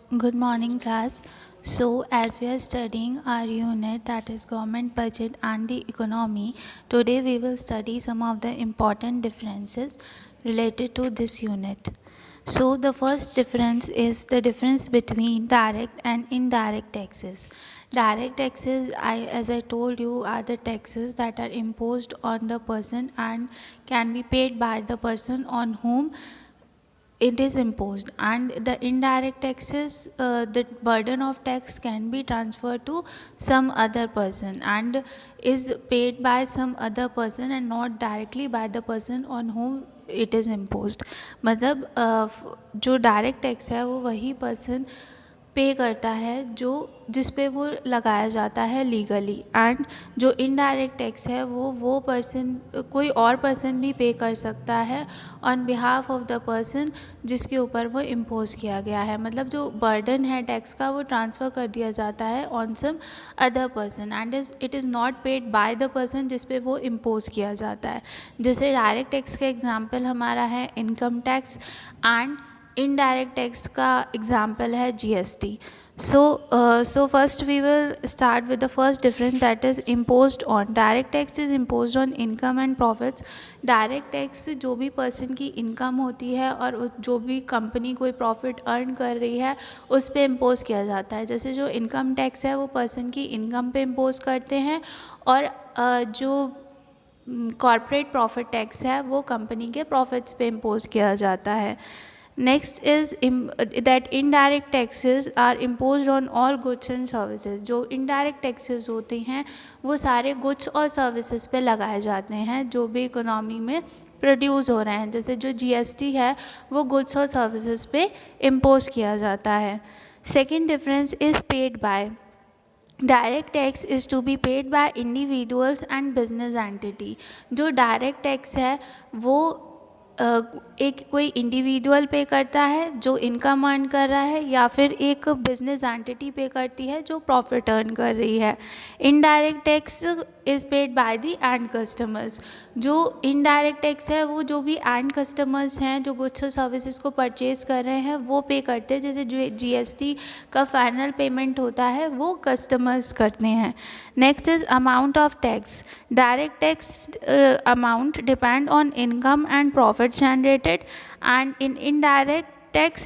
Good morning, class. So, as we are studying our unit, that is government budget and the economy, today we will study some of the important differences related to this unit. So, the first difference is the difference between direct and indirect taxes. Direct taxes, as I told you, are the taxes that are imposed on the person and can be paid by the person on whom it is imposed. And the indirect taxes, the burden of tax can be transferred to some other person and is paid by some other person and not directly by the person on whom it is imposed. मतलब जो direct tax है वो वही person पे करता है जो जिस पे वो लगाया जाता है लीगली, एंड जो इनडायरेक्ट टैक्स है वो पर्सन कोई और पर्सन भी पे कर सकता है on behalf of the person जिसके ऊपर वो इम्पोज किया गया है. मतलब जो बर्डन है टैक्स का वो ट्रांसफ़र कर दिया जाता है on some other person and it is not paid by the person जिस पे वो इम्पोज किया जाता है. जैसे डायरेक्ट टैक्स का एग्जांपल हमारा है income tax and indirect tax का एग्जाम्पल है GST. So first we will start with the first difference, that is imposed on. Direct tax is imposed on income and profits. Direct tax जो भी person की income होती है और जो भी कंपनी कोई प्रॉफिट अर्न कर रही है उस पे इम्पोज किया जाता है. जैसे जो इनकम टैक्स है वो पर्सन की इनकम पे इम्पोज करते हैं और जो कॉर्पोरेट प्रॉफिट टैक्स है वो कंपनी के प्रॉफिट्स पे इम्पोज किया जाता है. Next is that indirect taxes are imposed on all goods and services. जो इनडायरेक्ट टैक्सेस होते हैं वो सारे गुड्स और सर्विसेज पे लगाए जाते हैं जो भी इकोनॉमी में प्रोड्यूस हो रहे हैं. जैसे जो जीएसटी है वो गुड्स और सर्विसेज पे इम्पोज किया जाता है. Second difference is paid by. Direct tax is to be paid by individuals and business entity. जो डायरेक्ट टैक्स है वो एक कोई इंडिविजुअल पे करता है जो इनकम अर्न कर रहा है या फिर एक बिजनेस एंटिटी पे करती है जो प्रॉफिट अर्न कर रही है. Indirect tax is paid by the end customers. जो इनडायरेक्ट टैक्स है वो जो भी एंड कस्टमर्स हैं जो गुड्स और सर्विसेज को परचेज कर रहे हैं वो पे करते हैं. जैसे जो जीएसटी का फाइनल पेमेंट होता है वो कस्टमर्स करते हैं. Next is amount of tax. Direct tax amount depend on income and profit generated, and in indirect tax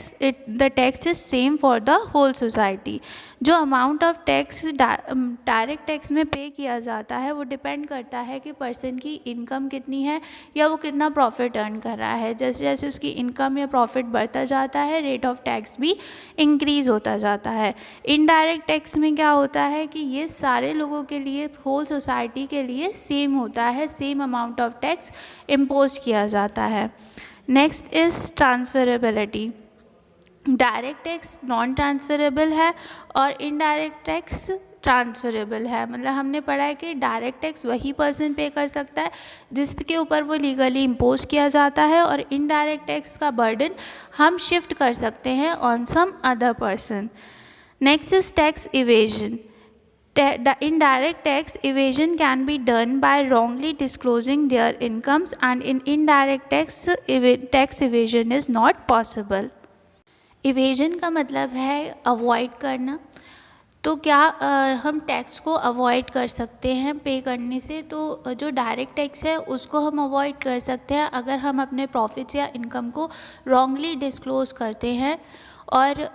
the tax is same for the whole society. जो amount of tax direct tax में पे किया जाता है वो depend करता है कि पर्सन की इनकम कितनी है या वो कितना प्रॉफिट अर्न कर रहा है. जैसे जैसे उसकी इनकम या प्रॉफिट बढ़ता जाता है रेट ऑफ टैक्स भी इंक्रीज़ होता जाता है. इनडायरेक्ट टैक्स में क्या होता है कि ये सारे लोगों के लिए होल सोसाइटी के लिए सेम होता है, same amount of tax impose किया जाता है. Next is transferability. Direct tax non transferable है और इनडायरेक्ट टैक्स ट्रांसफरेबल है. मतलब हमने पढ़ा है कि डायरेक्ट टैक्स वही पर्सन पे कर सकता है जिसके ऊपर वो लीगली इम्पोज किया जाता है और इनडायरेक्ट टैक्स का बर्डन हम शिफ्ट कर सकते हैं on some other person. Next is tax evasion. Indirect tax evasion can be done by wrongly disclosing their incomes, and in indirect tax evasion is not possible. Evasion का मतलब है avoid करना. तो क्या हम टैक्स को अवॉइड कर सकते हैं पे करने से? तो जो डायरेक्ट टैक्स है उसको हम अवॉइड कर सकते हैं अगर हम अपने प्रॉफिट्स या इनकम को रॉन्गली डिस्क्लोज करते हैं, और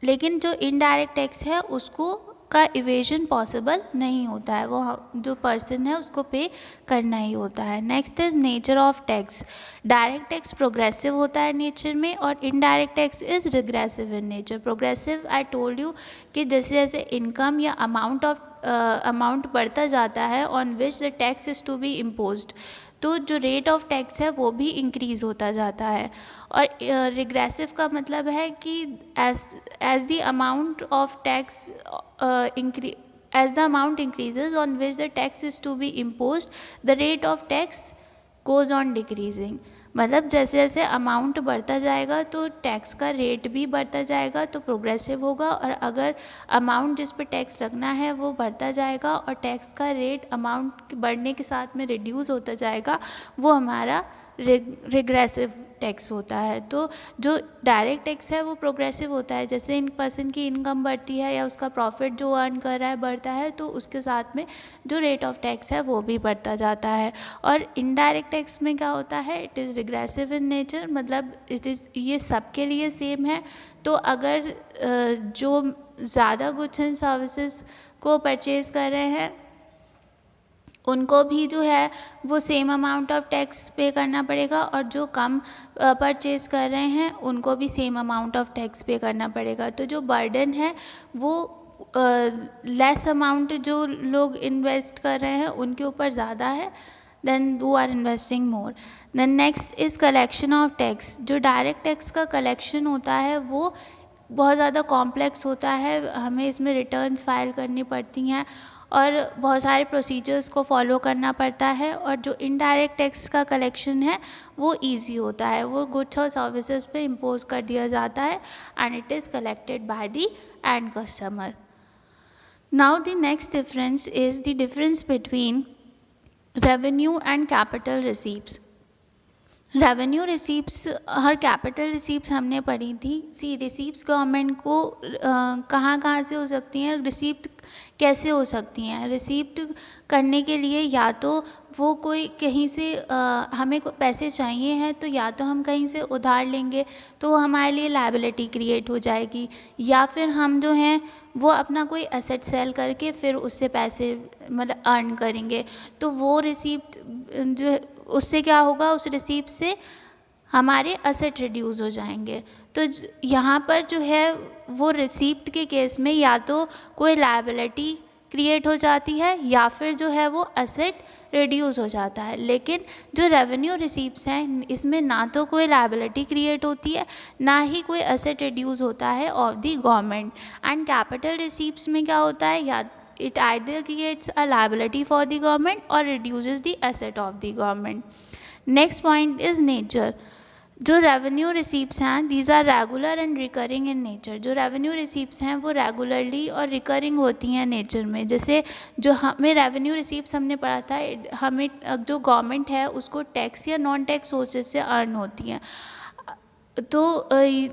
लेकिन जो इनडायरेक्ट टैक्स है उसको का इवेजन पॉसिबल नहीं होता है, वो जो पर्सन है उसको पे करना ही होता है. Next is nature of tax. Direct tax progressive होता है नेचर में और indirect tax is regressive in nature. Progressive I told you कि जैसे जैसे इनकम या अमाउंट बढ़ता जाता है on which the tax is to be imposed, तो जो रेट ऑफ टैक्स है वो भी इंक्रीज़ होता जाता है. और रिग्रेसिव का मतलब है कि as the amount of tax as the amount increases on which the tax is to be imposed, the rate of tax goes on decreasing. मतलब जैसे जैसे अमाउंट बढ़ता जाएगा तो टैक्स का रेट भी बढ़ता जाएगा, तो प्रोग्रेसिव होगा. और अगर अमाउंट जिस पे टैक्स लगना है वो बढ़ता जाएगा और टैक्स का रेट अमाउंट बढ़ने के साथ में रिड्यूस होता जाएगा, वो हमारा रिग्रेसिव टैक्स होता है। तो जो डायरेक्ट टैक्स है वो प्रोग्रेसिव होता है, जैसे इन पर्सन की इनकम बढ़ती है या उसका प्रॉफिट जो अर्न कर रहा है बढ़ता है तो उसके साथ में जो रेट ऑफ टैक्स है वो भी बढ़ता जाता है। और इनडायरेक्ट टैक्स में क्या होता है, it is regressive in nature, मतलब ये सबके लिए सेम है। तो अगर जो ज़्यादा गुड्स एंड सर्विसेज को परचेज़ कर रहे हैं उनको भी जो है वो सेम अमाउंट ऑफ टैक्स पे करना पड़ेगा, और जो कम परचेज कर रहे हैं उनको भी सेम अमाउंट ऑफ टैक्स पे करना पड़ेगा। तो जो बर्डन है वो लेस अमाउंट जो लोग इन्वेस्ट कर रहे हैं उनके ऊपर ज़्यादा है then who are investing more. Then next is collection of tax. जो डायरेक्ट टैक्स का कलेक्शन होता है वो बहुत ज़्यादा कॉम्प्लेक्स होता है, हमें इसमें रिटर्न्स फाइल करनी पड़ती हैं और बहुत सारे प्रोसीजर्स को फॉलो करना पड़ता है। और जो इनडायरेक्ट टैक्स का कलेक्शन है वो इजी होता है, वो गुड्स और सर्विसेज पे इम्पोज कर दिया जाता है and it is collected by the end customer. Now the next difference is the difference between revenue and capital receipts. Revenue receipts और कैपिटल रिसीप्ट्स हमने पढ़ी थी। सी रिसीप्ट्स गवर्नमेंट को कहाँ कहाँ से हो सकती हैं, रिसीप्ट कैसे हो सकती हैं। रिसीप्ट करने के लिए या तो वो कोई कहीं से हमें पैसे चाहिए हैं तो या तो हम कहीं से उधार लेंगे तो वो हमारे लिए लायबिलिटी क्रिएट हो जाएगी, या फिर हम जो हैं वो अपना कोई एसेट सेल करके फिर उससे पैसे मतलब अर्न करेंगे। तो वो रिसीप्ट जो उससे क्या होगा, उस रिसीप्ट से हमारे एसेट रिड्यूस हो जाएंगे। तो यहाँ पर जो है वो रिसीप्ट के केस में या तो कोई लायबिलिटी क्रिएट हो जाती है या फिर जो है वो एसेट रिड्यूस हो जाता है। लेकिन जो रेवेन्यू रिसीप्ट्स हैं इसमें ना तो कोई लायबिलिटी क्रिएट होती है ना ही कोई एसेट रिड्यूस होता है of the government. And capital receipts में क्या होता है, या it either creates a liability for the government or reduces the asset of the government. Next point is nature. जो रेवेन्यू रिसीप्ट्स हैं these are regular and recurring in nature. जो revenue receipts हैं वो रेगुलरली और recurring होती हैं nature में। जैसे जो हमें रेवेन्यू रिसीप्ट्स हमने पढ़ा था, हमें जो गवर्नमेंट है उसको टैक्स या नॉन टैक्स सोर्सेज से अर्न होती हैं। तो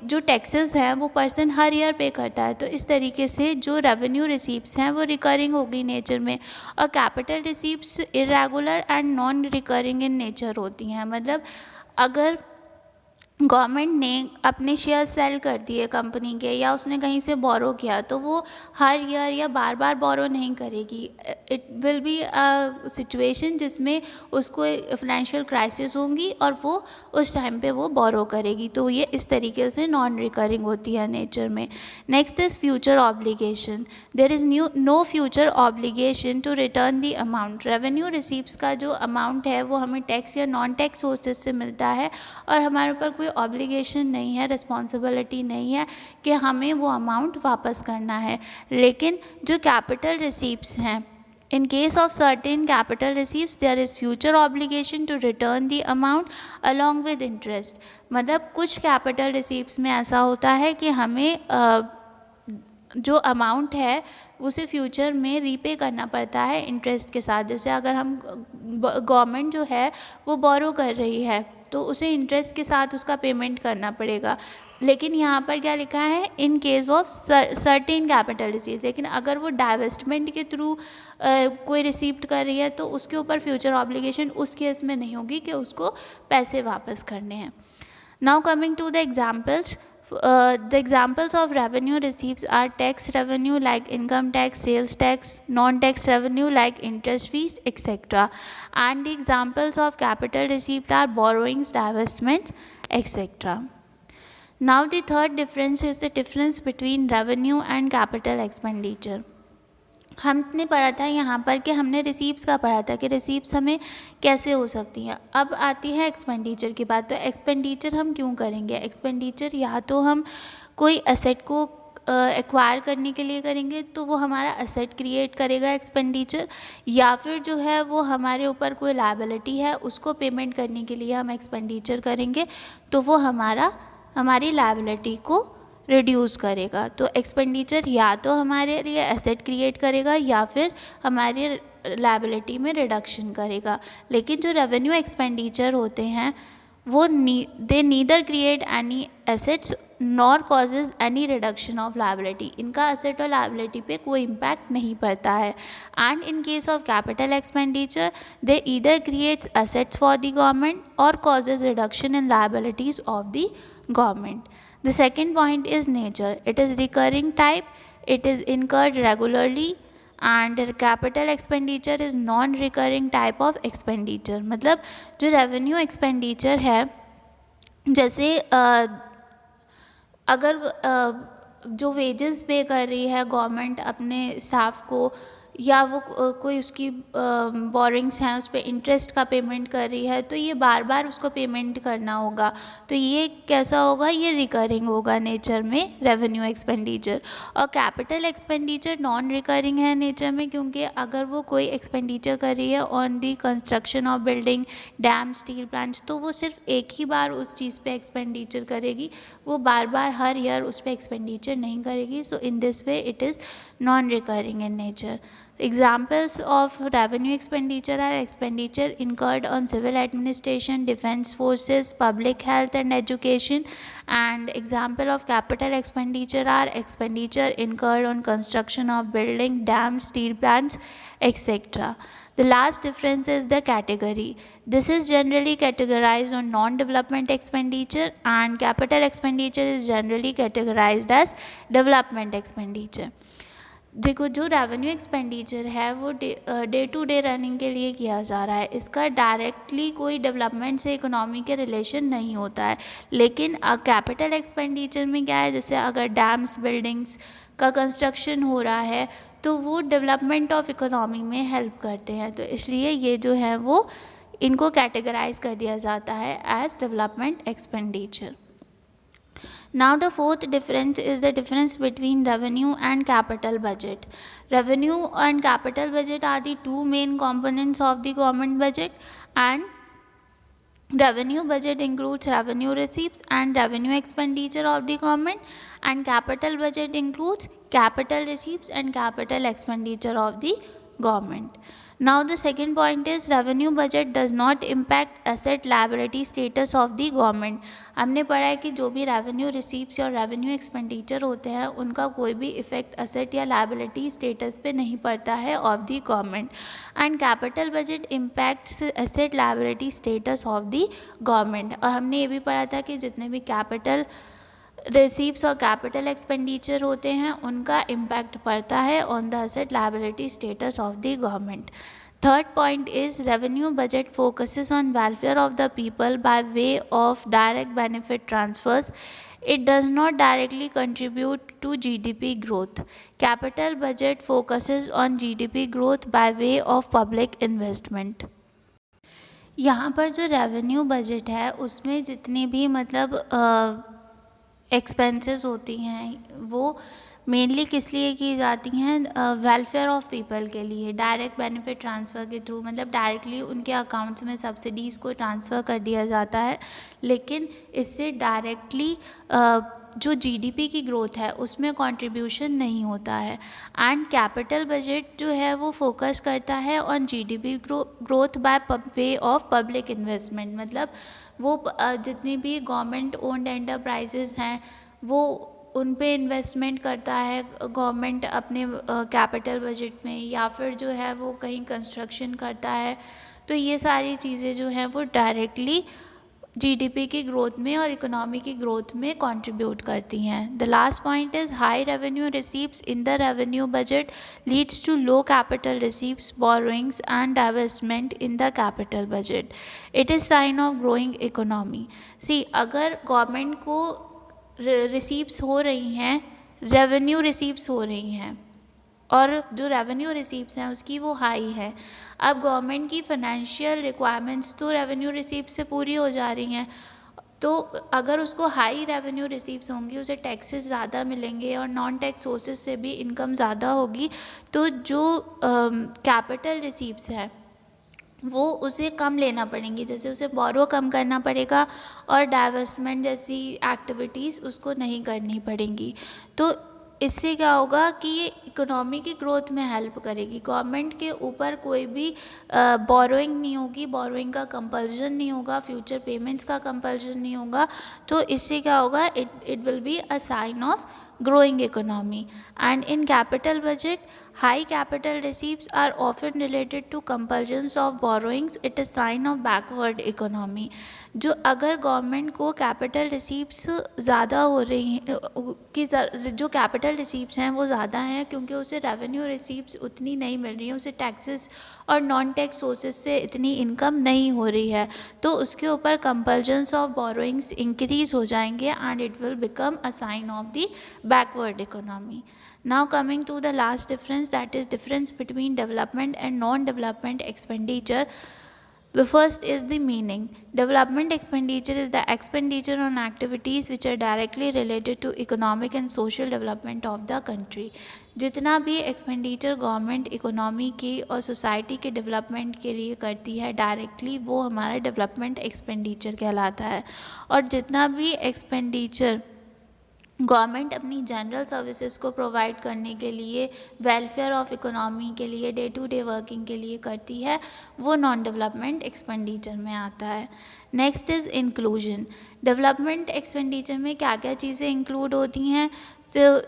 जो टैक्सेस है वो पर्सन हर ईयर पे करता है। तो इस तरीके से जो रेवेन्यू रिसीप्ट्स हैं वो रिकरिंग होगी नेचर में, और capital receipts irregular and non recurring in nature होती हैं। मतलब अगर गवर्नमेंट ने अपने शेयर सेल कर दिए कंपनी के या उसने कहीं से बोरो किया तो वो हर ईयर या बार बार बोरो नहीं करेगी। It will be a situation जिसमें उसको फाइनेंशियल क्राइसिस होंगी और वो उस टाइम पे वो बोरो करेगी। तो ये इस तरीके से नॉन रिकरिंग होती है नेचर में। Next is future obligation. There is no future obligation to return the amount. Revenue receipts का जो अमाउंट है वो हमें टैक्स या नॉन टैक्स सोर्सेज से मिलता है और हमारे ऊपर कोई ऑब्लिगेशन नहीं है, रिस्पॉन्सिबिलिटी नहीं है कि हमें वो अमाउंट वापस करना है। लेकिन जो कैपिटल रिसीप्ट्स हैं, in case of certain capital receipts there is future obligation to return the amount along with interest। मतलब कुछ कैपिटल रिसीप्ट्स में ऐसा होता है कि हमें जो अमाउंट है उसे फ्यूचर में रीपे करना पड़ता है इंटरेस्ट के साथ। जैसे अगर हम गवर्नमेंट जो है वो बोरो कर रही है तो उसे इंटरेस्ट के साथ उसका पेमेंट करना पड़ेगा। लेकिन यहाँ पर क्या लिखा है, इन case of certain capital receipt. लेकिन अगर वो डाइवेस्टमेंट के थ्रू कोई रिसीप्ट कर रही है तो उसके ऊपर फ्यूचर ऑब्लिगेशन उस केस में नहीं होगी कि उसको पैसे वापस करने हैं। Now coming to the examples. The examples of revenue receipts are tax revenue like income tax, sales tax, non-tax revenue like interest fees, etc. And the examples of capital receipts are borrowings, divestments, etc. Now the third difference is the difference between revenue and capital expenditure. हमने पढ़ा था यहाँ पर कि हमने receipts का पढ़ा था कि रिसीप्ट्स हमें कैसे हो सकती हैं। अब आती है एक्सपेंडिचर की बात। तो एक्सपेंडिचर हम क्यों करेंगे? एक्सपेंडिचर या तो हम कोई एसेट को एक्वायर करने के लिए करेंगे तो वो हमारा एसेट क्रिएट करेगा एक्सपेंडिचर, या फिर जो है वो हमारे ऊपर कोई लायबिलिटी है उसको पेमेंट करने के लिए हम एक्सपेंडिचर करेंगे तो वो हमारी लायबिलिटी को रिड्यूस करेगा। तो एक्सपेंडिचर या तो हमारे लिए एसेट क्रिएट करेगा या फिर हमारी लायबिलिटी में रिडक्शन करेगा। लेकिन जो रेवेन्यू एक्सपेंडिचर होते हैं वो they neither create any assets nor causes any reduction of liability, इनका एसेट और लायबिलिटी पे कोई इम्पैक्ट नहीं पड़ता है. And in case of capital expenditure they either creates assets for the government और causes reduction in liabilities of the government. The second point is nature. It is recurring type, it is incurred regularly, and capital expenditure is non-recurring type of expenditure. मतलब जो revenue expenditure है, जैसे अगर जो wages पे कर रही है गवर्नमेंट अपने स्टाफ को, या वो कोई उसकी बोरिंग्स हैं उस पर इंटरेस्ट का पेमेंट कर रही है, तो ये बार बार उसको पेमेंट करना होगा. तो ये कैसा होगा, ये रिकरिंग होगा नेचर में रेवेन्यू एक्सपेंडिचर. और कैपिटल एक्सपेंडिचर नॉन रिकरिंग है नेचर में, क्योंकि अगर वो कोई एक्सपेंडिचर कर रही है on the construction of building, dam, steel plants, तो वो सिर्फ एक ही बार उस चीज़ पे एक्सपेंडिचर करेगी, वो बार बार हर ईयर उस पर एक्सपेंडिचर नहीं करेगी. So in this way it is non recurring in nature. Examples of revenue expenditure are expenditure incurred on civil administration, defense forces, public health and education. And example of capital expenditure are expenditure incurred on construction of building, dams, steel plants, etc. The last difference is the category. This is generally categorized on non-development expenditure, and capital expenditure is generally categorized as development expenditure. देखो, जो revenue expenditure है वो day to day running के लिए किया जा रहा है, इसका डायरेक्टली कोई डेवलपमेंट से इकोनॉमी के रिलेशन नहीं होता है. लेकिन कैपिटल एक्सपेंडिचर में क्या है, जैसे अगर डैम्स, बिल्डिंग्स का कंस्ट्रक्शन हो रहा है तो वो डेवलपमेंट ऑफ इकोनॉमी में हेल्प करते हैं, तो इसलिए ये जो है वो इनको कैटेगराइज कर दिया जाता है as development expenditure. Now the fourth difference is the difference between revenue and capital budget. Revenue and capital budget are the two main components of the government budget, and revenue budget includes revenue receipts and revenue expenditure of the government, and capital budget includes capital receipts and capital expenditure of the government. Now the second point is revenue budget does not impact asset liability status of the government. हमने पढ़ा है कि जो भी revenue receipts और revenue expenditure होते हैं उनका कोई भी इफेक्ट असेट या लायबिलिटी स्टेटस पे नहीं पड़ता है of the government. And capital budget impacts asset liability status of the government. और हमने ये भी पढ़ा था कि जितने भी कैपिटल रिसीप्ट्स और कैपिटल एक्सपेंडिचर होते हैं उनका इम्पैक्ट पड़ता है on the asset liability status of the government. Third point is revenue budget focuses on welfare of the people by way of direct benefit transfers. It does not directly contribute to GDP growth. Capital budget focuses on GDP growth by way of public investment. यहाँ पर जो revenue budget है उसमें जितनी भी मतलब expenses होती हैं वो मेनली किस लिए की जाती हैं, वेलफेयर ऑफ पीपल के लिए, डायरेक्ट बेनिफिट ट्रांसफ़र के थ्रू, मतलब डायरेक्टली उनके अकाउंट्स में सब्सिडीज़ को ट्रांसफ़र कर दिया जाता है. लेकिन इससे डायरेक्टली जो जीडीपी की ग्रोथ है उसमें कंट्रीब्यूशन नहीं होता है. एंड कैपिटल बजट जो है वो फोकस करता है on GDP growth by way of public investment. मतलब वो जितनी भी गवर्नमेंट ओन्ड एंटरप्राइजेज़ हैं वो उन पे इन्वेस्टमेंट करता है गवर्नमेंट अपने कैपिटल बजट में, या फिर जो है वो कहीं कंस्ट्रक्शन करता है. तो ये सारी चीज़ें जो हैं वो डायरेक्टली जीडीपी की ग्रोथ में और इकोनॉमी की ग्रोथ में कंट्रीब्यूट करती हैं. The last point is high revenue receipts in the revenue budget leads to low capital receipts, borrowings and divestment in the capital budget. It is sign of growing economy. See, अगर government को receipts हो रही हैं, revenue receipts हो रही हैं और जो रेवेन्यू रिसीप्ट्स हैं उसकी वो हाई है. अब गवर्नमेंट की फाइनेंशियल रिक्वायरमेंट्स तो रेवेन्यू रिसीप्ट से पूरी हो जा रही हैं, तो अगर उसको हाई रेवेन्यू रिसीप्ट्स होंगी उसे टैक्सेस ज़्यादा मिलेंगे और नॉन टैक्स सोर्सेज से भी इनकम ज़्यादा होगी. तो जो कैपिटल रिसीप्ट्स हैं वो उसे कम लेना पड़ेंगी, जैसे उसे बोरो कम करना पड़ेगा और डाइवेस्टमेंट जैसी एक्टिविटीज़ उसको नहीं करनी पड़ेंगी. तो इससे क्या होगा कि ये इकोनॉमी की ग्रोथ में हेल्प करेगी। गवर्नमेंट के ऊपर कोई भी बोरोइंग नहीं होगी, बोरोइंग का कंपल्जन नहीं होगा, फ्यूचर पेमेंट्स का कंपल्जन नहीं होगा। तो इससे क्या होगा, it will be a sign of growing economy. And in capital budget, high capital receipts are often related to compulsions of borrowings. It is sign of backward economy. जो अगर government को कैपिटल रिसीप्स ज़्यादा हो रही हैं, कि जो capital receipts हैं वो ज़्यादा हैं क्योंकि उसे रेवेन्यू रिसीप्स उतनी नहीं मिल रही है, उसे टैक्सेस और नॉन टैक्स सोर्सेज से इतनी इनकम नहीं हो रही है, तो उसके ऊपर कंपल्जन्स ऑफ बोरोइंग्स इंक्रीज हो जाएंगे and it will become a sign of the backward economy. Now coming to the last difference, that is difference between development and non-development expenditure. The first is the meaning. Development expenditure is the expenditure on activities which are directly related to economic and social development of the country. जितना भी expenditure government economy की और society के development के लिए करती है directly, वो हमारा डेवलपमेंट एक्सपेंडिचर कहलाता है। और जितना भी एक्सपेंडिचर गवर्नमेंट अपनी जनरल सर्विसेज को प्रोवाइड करने के लिए, वेलफेयर ऑफ इकोनॉमी के लिए, डे टू डे वर्किंग के लिए करती है, वो नॉन डेवलपमेंट एक्सपेंडिचर में आता है। Next is inclusion. Development expenditure में क्या क्या चीज़ें इंक्लूड होती हैं?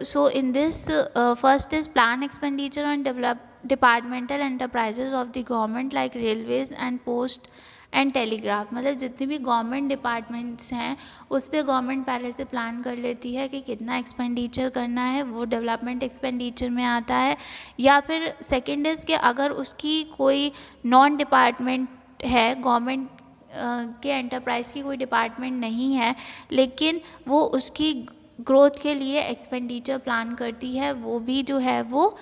So in this first is plan expenditure on departmental enterprises of the government like railways and post and telegraph. मतलब जितने भी गवर्नमेंट डिपार्टमेंट्स हैं उस पर गवर्नमेंट पहले से प्लान कर लेती है कि कितना एक्सपेंडिचर करना है, वो डेवलपमेंट एक्सपेंडिचर में आता है। या फिर सेकेंड इज़ कि अगर उसकी कोई नॉन डिपार्टमेंट है, गवर्नमेंट के एंटरप्राइज की कोई डिपार्टमेंट नहीं है, लेकिन वो उसकी ग्रोथ के लिए एक्सपेंडिचर प्लान करती है, वो भी जो है वो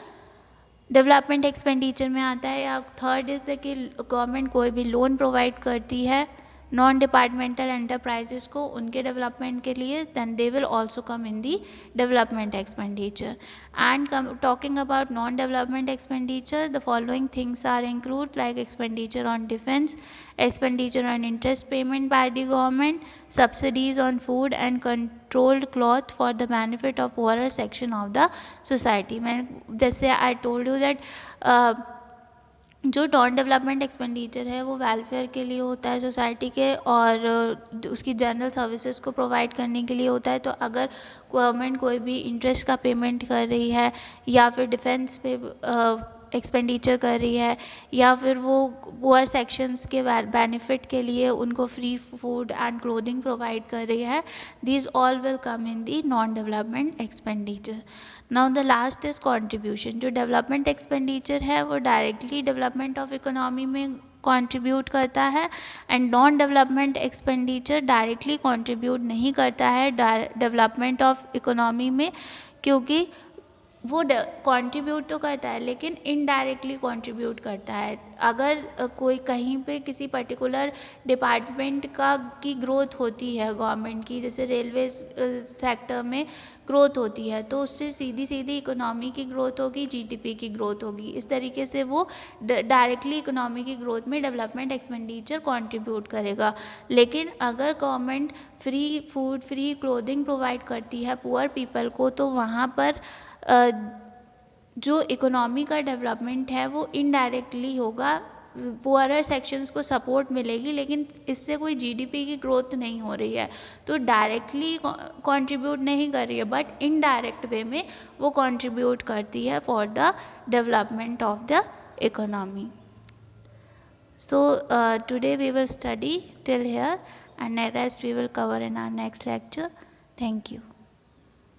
डेवलपमेंट एक्सपेंडिचर में आता है। या थर्ड इज़ कि गवर्नमेंट कोई भी लोन प्रोवाइड करती है नॉन डिपार्टमेंटल एंटरप्राइजेस को उनके डेवलपमेंट के लिए, then they will also come in the development expenditure. And talking about non development expenditure, the following things are include like expenditure on defence, expenditure on interest payment by the government, subsidies on food and controlled cloth for the benefit of poorer section of the society. मैं जैसे I told you that जो non development expenditure है वो welfare के लिए होता है society के, और उसकी जनरल सर्विसेज को प्रोवाइड करने के लिए होता है। तो अगर गवर्नमेंट कोई भी इंटरेस्ट का पेमेंट कर रही है या फिर डिफेंस पे एक्सपेंडिचर कर रही है, या फिर वो पुअर सेक्शंस के बेनिफिट के लिए उनको free food and clothing provide कर रही है, these all will come in the non development expenditure. Now the last is contribution. जो डेवलपमेंट एक्सपेंडिचर है वो डायरेक्टली डेवलपमेंट ऑफ इकोनॉमी में कंट्रीब्यूट करता है, and non development expenditure directly contribute नहीं करता है डेवलपमेंट ऑफ इकोनॉमी में, क्योंकि वो कंट्रीब्यूट तो करता है लेकिन इनडायरेक्टली कंट्रीब्यूट करता है। अगर कोई कहीं पे किसी पर्टिकुलर डिपार्टमेंट की ग्रोथ होती है गवर्नमेंट की, जैसे रेलवे सेक्टर में ग्रोथ होती है, तो उससे सीधी सीधी इकोनॉमी की ग्रोथ होगी, जीडीपी की ग्रोथ होगी। इस तरीके से वो डायरेक्टली इकोनॉमी की ग्रोथ में डेवलपमेंट एक्सपेंडिचर कंट्रीब्यूट करेगा। लेकिन अगर government free food, free clothing provide करती है पुअर पीपल को, तो वहाँ पर जो इकोनॉमी का डेवलपमेंट है वो इनडायरेक्टली होगा, पुअरर सेक्शंस को सपोर्ट मिलेगी, लेकिन इससे कोई जीडीपी की ग्रोथ नहीं हो रही है, तो डायरेक्टली कंट्रीब्यूट नहीं कर रही है, बट इनडायरेक्ट वे में वो कंट्रीब्यूट करती है for the development of the economy. So today we will study till here, and the rest we will cover in our next lecture. Thank you.